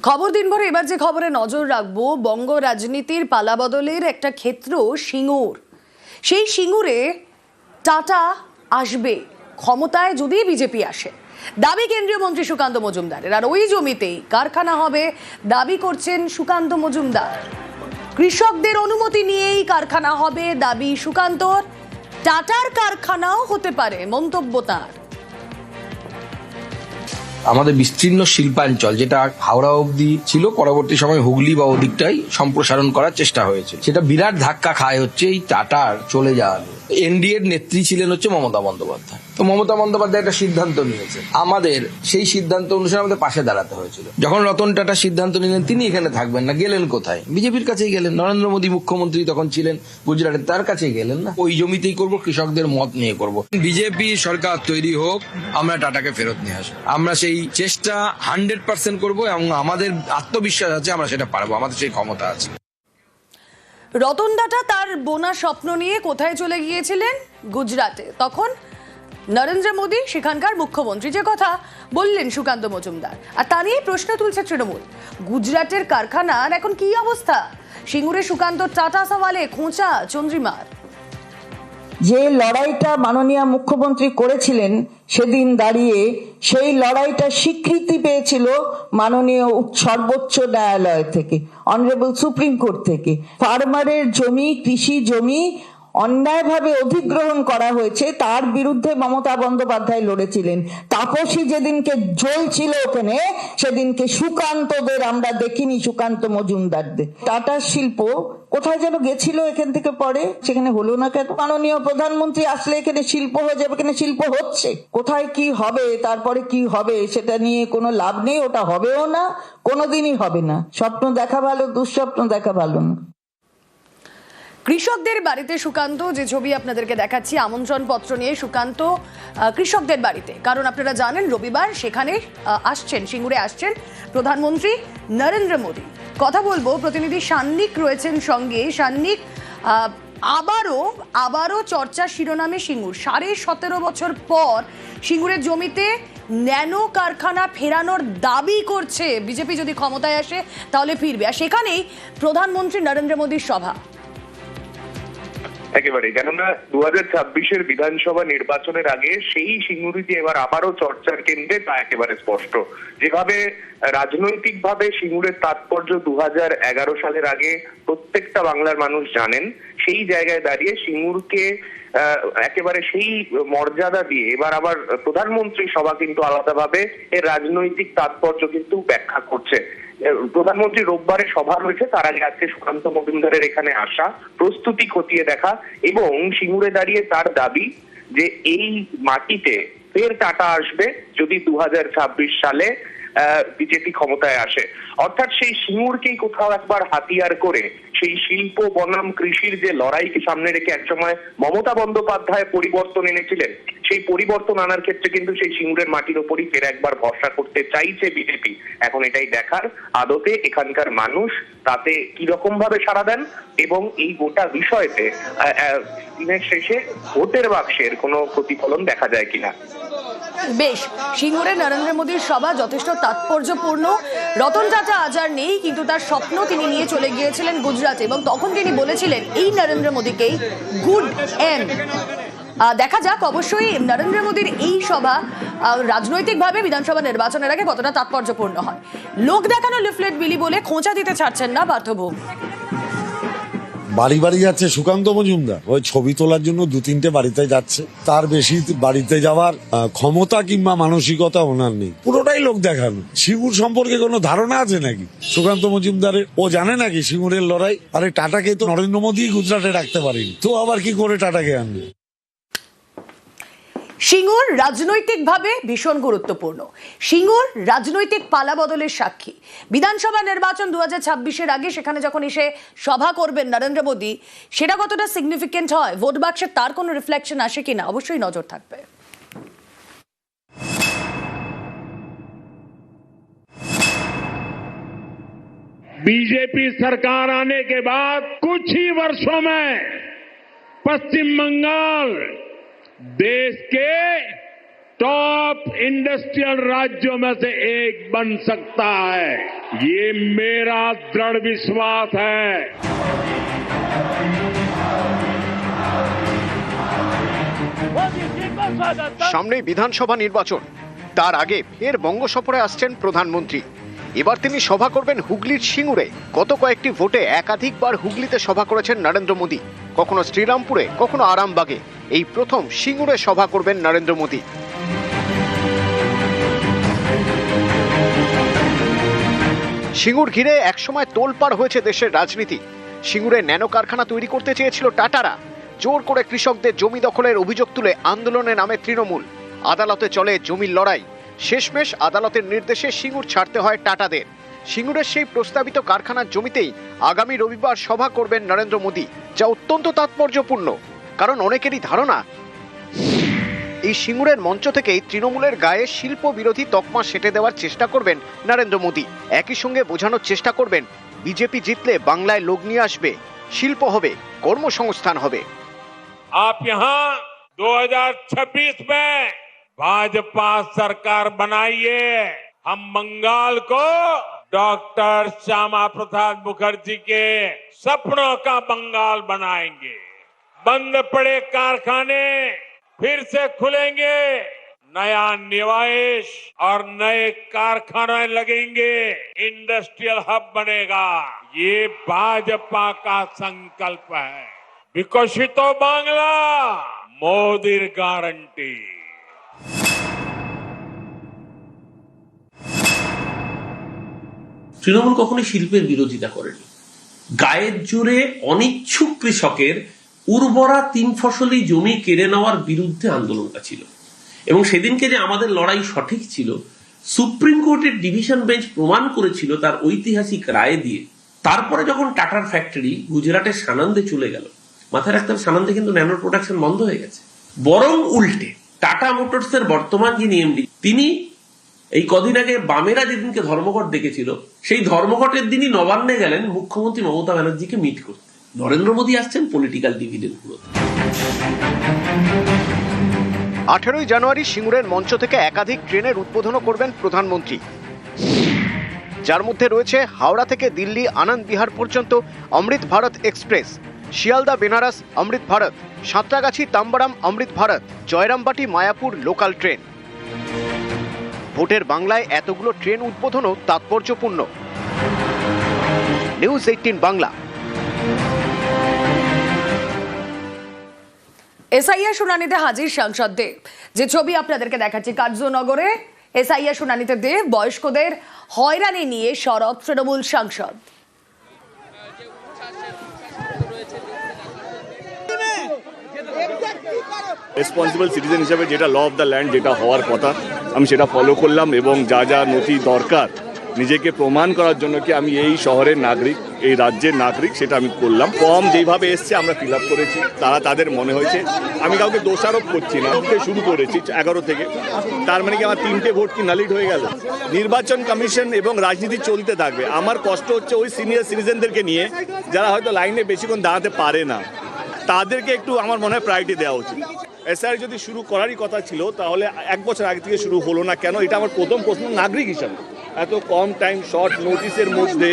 খবর দিনভর এবার যে খবরে নজর রাখবো, বঙ্গ রাজনীতির পালাবদলের একটা ক্ষেত্র সিঙ্গুর। সেই সিঙ্গুরে টাটা আসবে ক্ষমতায় যদি বিজেপি আসে, দাবি কেন্দ্রীয় মন্ত্রী সুকান্ত মজুমদারের। আর ওই জমিতেই কারখানা হবে দাবি করছেন সুকান্ত মজুমদার। কৃষকদের অনুমতি নিয়েই কারখানা হবে দাবি সুকান্তর। টাটার কারখানাও হতে পারে মন্তব্য তার। আমাদের বিস্তীর্ণ শিল্পাঞ্চল যেটা হাওড়া অবধি ছিল, পরবর্তী সময় হুগলি বা ওদিকটাই সম্প্রসারণ করার চেষ্টা হয়েছে, সেটা বিরাট ধাক্কা খায় হচ্ছে এই টাটার চলে যাওয়া। এনডিএর নেত্রী ছিলেন হচ্ছে মমতা বন্দ্যোপাধ্যায়। তো মমতা বন্দ্যোপাধ্যায় একটা সিদ্ধান্ত নিয়েছে, আমাদের সেই সিদ্ধান্ত অনুসারে আমাদের পাশে দাঁড়াতে হয়েছিল। যখন রতন টাটা সিদ্ধান্ত নিলেন তিনি এখানে থাকবেন না, গেলেন কোথায়? বিজেপির কাছেই গেলেন। নরেন্দ্র মোদী মুখ্যমন্ত্রী তখন ছিলেন গুজরাটে, তার কাছেই গেলেন না। ওই জমিতেই করব, কৃষকদের মত নিয়ে করব। বিজেপি সরকার তৈরি হোক, আমরা টাটাকে ফেরত নিয়ে আসবো। আমরা সেই চেষ্টা 100% করবো এবং আমাদের আত্মবিশ্বাস আছে আমরা সেটা পারবো, আমাদের সেই ক্ষমতা আছে। রতন টাটা তার বোনা স্বপ্ন নিয়ে কোথায় চলে গিয়েছিলেন? গুজরাটে। তখন নরেন্দ্র মোদী সেখানকার মুখ্যমন্ত্রী, যে কথা বললেন সুকান্ত মজুমদার। আর তা নিয়ে প্রশ্ন তুলছে তৃণমূল। গুজরাটের কারখানার এখন কি অবস্থা? সিঙ্গুরে সুকান্ত টাটা সওয়ালে খোঁচা চন্দ্রিমার। যে লড়াইটা মাননীয় মুখ্যমন্ত্রী করেছিলেন সেদিন দাঁড়িয়ে, সেই লড়াইটা স্বীকৃতি পেয়েছিল মাননীয় সর্বোচ্চ ন্যায়ালয় থেকে, অনারেবল সুপ্রিম কোর্ট থেকে। ফার্মারের জমি, কৃষি জমি অন্যায়ভাবে অধিগ্রহণ করা হয়েছে, তার বিরুদ্ধে মমতা বন্দ্যোপাধ্যায় লড়েছিলেন। তাপসী যেদিনকে জ্বলছিল ওখানে, সেদিনকে সুকান্তদের আমরা দেখিনি, সুকান্ত মজুমদারদের। টাটা শিল্প কোথায় যেন গেছিল এখান থেকে, পরে সেখানে হলো না কেন? মাননীয় প্রধানমন্ত্রী আসলে এখানে শিল্প হয়ে যাবে, এখানে শিল্প হচ্ছে। কোথায় কি হবে, তারপরে কি হবে সেটা নিয়ে কোনো লাভ নেই, ওটা হবেও না, কোনোদিনই হবে না। স্বপ্ন দেখা ভালো, দুঃস্বপ্ন দেখা ভালো না। কৃষকদের বাড়িতে সুকান্ত, যে ছবি আপনাদেরকে দেখাচ্ছি, আমন্ত্রণ পত্র নিয়ে সুকান্ত কৃষকদের বাড়িতে। কারণ আপনারা জানেন রবিবার সেখানে আসছেন, সিঙ্গুরে আসছেন প্রধানমন্ত্রী নরেন্দ্র মোদী। কথা বলবো, প্রতিনিধি সান্নিক রয়েছেন সঙ্গে। সান্নিক, আবারও চর্চার শিরোনামে সিঙ্গুর। 17.5 বছর পর সিঙ্গুরের জমিতে ন্যানো কারখানা ফেরানোর দাবি করছে বিজেপি। যদি ক্ষমতায় আসে তাহলে ফিরবে। আর সেখানেই প্রধানমন্ত্রী নরেন্দ্র মোদীর সভা। একেবারে, কেননা 2026-এর বিধানসভা নির্বাচনের আগে সেই সিঙ্গুরিতে এবার আবারও চর্চার কেন্দ্রে, তা একেবারে স্পষ্ট। যেভাবে রাজনৈতিকভাবে সিঙ্গুরের তাৎপর্য 2011 সালের আগে প্রত্যেকটা বাংলার মানুষ জানেন, সেই জায়গায় দাঁড়িয়ে সিঙ্গুরকে একেবারে সেই মর্যাদা দিয়ে এবার আবার প্রধানমন্ত্রী সভা কিন্তু আলাদাভাবে এর রাজনৈতিক তাৎপর্য কিন্তু ব্যাখ্যা করছে। প্রধানমন্ত্রী রোববারে সভা রয়েছে, তার আগে আজকে সুকান্ত মজুমদারের এখানে আসা, প্রস্তুতি খতিয়ে দেখা এবং সিঙ্গুরে দাঁড়িয়ে তার দাবি যে এই মাটিতে ফের টাটা আসবে যদি 2026 সালে বিজেপি ক্ষমতায় আসে। অর্থাৎ সেই সিঙ্গুরকেই কোথাও একবার হাতিয়ার করে সেই শিল্প বনাম কৃষির যে লড়াইকে সামনে রেখে একসময় মমতা বন্দ্যোপাধ্যায় পরিবর্তন এনেছিলেন, সেই পরিবর্তন আনার ক্ষেত্রে কিন্তু সেই সিঙ্গুরের মাটির ওপরই ফের একবার ভরসা করতে চাইছে বিজেপি। এখন এটাই দেখার আদতে এখানকার মানুষ তাতে কি রকম ভাবে সাড়া দেন এবং এই গোটা বিষয়তে দিনের শেষে ভোটের বাক্সের কোনো প্রতিফলন দেখা যায় কিনা। বেশ, সিঙ্গুরে নরেন্দ্র মোদীর সভা যথেষ্ট তাৎপর্যপূর্ণ। রতন টাটা আজ আর নেই, কিন্তু তার স্বপ্ন তিনি নিয়ে চলে গিয়েছিলেন গুজরাটে এবং তখন তিনি বলেছিলেন এই নরেন্দ্র মোদীকেই গুড এম। দেখা যাক অবশ্যই নরেন্দ্র মোদীর এই সভা রাজনৈতিকভাবে বিধানসভা নির্বাচনের আগে কতটা তাৎপর্যপূর্ণ হয়। লোক দেখানো লিফলেট বিলি বলে খোঁচা দিতে ছাড়ছেন না পার্থভূম। বাড়ি বাড়ি যাচ্ছে সুকান্ত মজুমদার, ওই ছবি তোলার জন্য 2-3টে বাড়িতে যাচ্ছে। তার বেশি বাড়িতে যাওয়ার ক্ষমতা কিংবা মানসিকতা ওনার নেই, পুরোটাই লোক দেখানো। সিঙ্গুর সম্পর্কে কোনো ধারণা আছে নাকি সুকান্ত মজুমদারের? ও জানে নাকি সিঙ্গুরের লড়াই? আরে টাটাকে তো নরেন্দ্র মোদী গুজরাটে রাখতে পারেনি, তো আবার কি করে টাটাকে আনবে? সিঙ্গুর রাজনৈতিকভাবে ভীষণ গুরুত্বপূর্ণ। সিঙ্গুর রাজনৈতিক পালাবদলের সাক্ষী। বিধানসভা নির্বাচন 2026-এর আগে সেখানে যখন এসে সভা করবেন নরেন্দ্র মোদী, সেটা কতটা সিগনিফিকেন্ট হয়, ভোট বাক্সে তার কোনো রিফ্লেকশন আসে কিনা, অবশ্যই নজর থাকবে। बीजेपी सरकार आने के बाद कुछ ही वर्षों में पश्चिम बंगाल देश के टॉप इंडस्ट्रियल राज्यों में से एक बन सकता है, ये मेरा दृढ़ विश्वास है। সামনে বিধানসভা নির্বাচন, তার আগে ফের বঙ্গ সফরে আসছেন প্রধানমন্ত্রী। এবার তিনি সভা করবেন হুগলির সিঙ্গুরে। গত কয়েকটি ভোটে একাধিকবার হুগলিতে সভা করেছেন নরেন্দ্র মোদী, কখনো শ্রীরামপুরে, কখনো আরামবাগে। এই প্রথম সিঙ্গুরে সভা করবেন নরেন্দ্র মোদী। সিঙ্গুর ঘিরে একসময় তোলপাড় হয়েছে দেশের রাজনীতি। সিঙ্গুরে ন্যানো কারখানা তৈরি করতে চেয়েছিল টাটারা। জোর করে কৃষকদের জমি দখলের অভিযোগ তুলে আন্দোলনে নামে তৃণমূল। আদালতে চলে জমির লড়াই। শেষমেশ আদালতের নির্দেশে সিঙ্গুর ছাড়তে হয় টাটাদের। সিঙ্গুরের সেই প্রস্তাবিত কারখানার জমিতেই আগামী রবিবার সভা করবেন নরেন্দ্র মোদী, যা অত্যন্ত তাৎপর্যপূর্ণ। কারণ অনেকেরই ধারণা এই সিঙ্গুরের মঞ্চ থেকেই তৃণমূলের গায়ে শিল্প বিরোধী তকমা সেঁটে দেওয়ার চেষ্টা করবেন নরেন্দ্র মোদী। একই সঙ্গে বোঝানোর চেষ্টা করবেন বিজেপি জিতলে বাংলায় লোক নিয়ে আসবে, শিল্প হবে, কর্মসংস্থান হবে। आप यहाँ 2026 में भाजपा सरकार बनाइए, हम बंगाल को डॉक्टर श्यामा प्रसाद मुखर्जी के सपनों का बंगाल बनाएंगे। बंद पड़े कारखाने फिर से खुलेंगे, नया निवेश और नए कारखाने लगेंगे, इंडस्ट्रियल हब बनेगा। ये भाजपा का संकल्प है। विकसित बांग्ला, मोदीर गारंटी। তৃণমূল কখনোই শিল্পের বিরোধিতা করেনি। গায়ের জোরে অনিচ্ছুক কৃষকের উর্বরা 3 ফসলি জমি কেড়ে নেওয়ার বিরুদ্ধে আন্দোলনটা ছিল। এবং সেদিনকে যে আমাদের লড়াই সঠিক ছিল, সুপ্রিম কোর্টের ডিভিশন বেঞ্চ প্রমাণ করেছিল তার ঐতিহাসিক রায় দিয়ে। তারপরে যখন টাটার ফ্যাক্টরি গুজরাটের সানন্দে চলে গেল, মাথায় রাখতে হবে সানন্দে কিন্তু ন্যানো প্রোডাকশন বন্ধ হয়ে গেছে। বরং উল্টে টাটা মোটরসের বর্তমান যিনি এমডি, তিনি এই কদিন আগে বামেরা যেদিনকে ধর্মঘট ডেকেছিল, সেই ধর্মঘটের দিনই নবান্নে গেলেন মুখ্যমন্ত্রী মমতা ব্যানার্জিকে মিট করতে। নরেন্দ্র মোদী আসছেন পলিটিক্যাল ডিভিডেন্ড গুলোতে। 18ই জানুয়ারি সিঙ্গুরের মঞ্চ থেকে একাধিক ট্রেনের উদ্বোধনও করবেন প্রধানমন্ত্রী, যার মধ্যে রয়েছে হাওড়া থেকে দিল্লি আনন্দ বিহার পর্যন্ত অমৃত ভারত এক্সপ্রেস, শিয়ালদা বেনারস অমৃত ভারত, সাঁতরাগাছি তাম্বারাম অমৃত ভারত, জয়রামবাটি মায়াপুর লোকাল ট্রেন। ভোটের বাংলায় এতগুলো ট্রেন উদ্বোধনও তাৎপর্যপূর্ণ। নিউজ 18 বাংলা। এসআইআর শুনানিতে হাজির সাংসদ দেব। যে ছবি আপনাদেরকে দেখাচ্ছি, কার্যনগরে এসআইআর শুনানিতে দেব। বয়স্কদের হয়রানি নিয়ে সরব তৃণমূল সাংসদ। রেসপন্সিবল সিটিজেন হিসেবে যেটা ল অফ দ্য ল্যান্ড যেটা হওয়ার কথা আমি সেটা ফলো করলাম, এবং যা যা নথি দরকার নিজেকে প্রমাণ করার জন্য কি আমি এই শহরের নাগরিক, এই রাজ্যের নাগরিক, সেটা আমি করলাম। ফর্ম যেইভাবে এসছে আমরা ফিল আপ করেছি, তারা তাদের মনে হয়েছে। আমি কাউকে দোষারোপ করছি না, শুরু করেছি 11 থেকে। তার মানে কি আমার 3টে ভোট কি নালিড হয়ে গেল? নির্বাচন কমিশন এবং রাজনীতি চলতে থাকবে। আমার কষ্ট হচ্ছে ওই সিনিয়র সিটিজেনদেরকে নিয়ে, যারা হয়তো লাইনে বেশিক্ষণ দাঁড়াতে পারে না, তাদেরকে একটু আমার মনে হয় প্রায়োরিটি দেওয়া উচিত। এসআইআর যদি শুরু করারই কথা ছিল, তাহলে 1 বছর আগে থেকে শুরু হলো না কেন? এটা আমার প্রথম প্রশ্ন নাগরিক হিসাবে। এত কম টাইম, শর্ট নোটিসের মধ্যে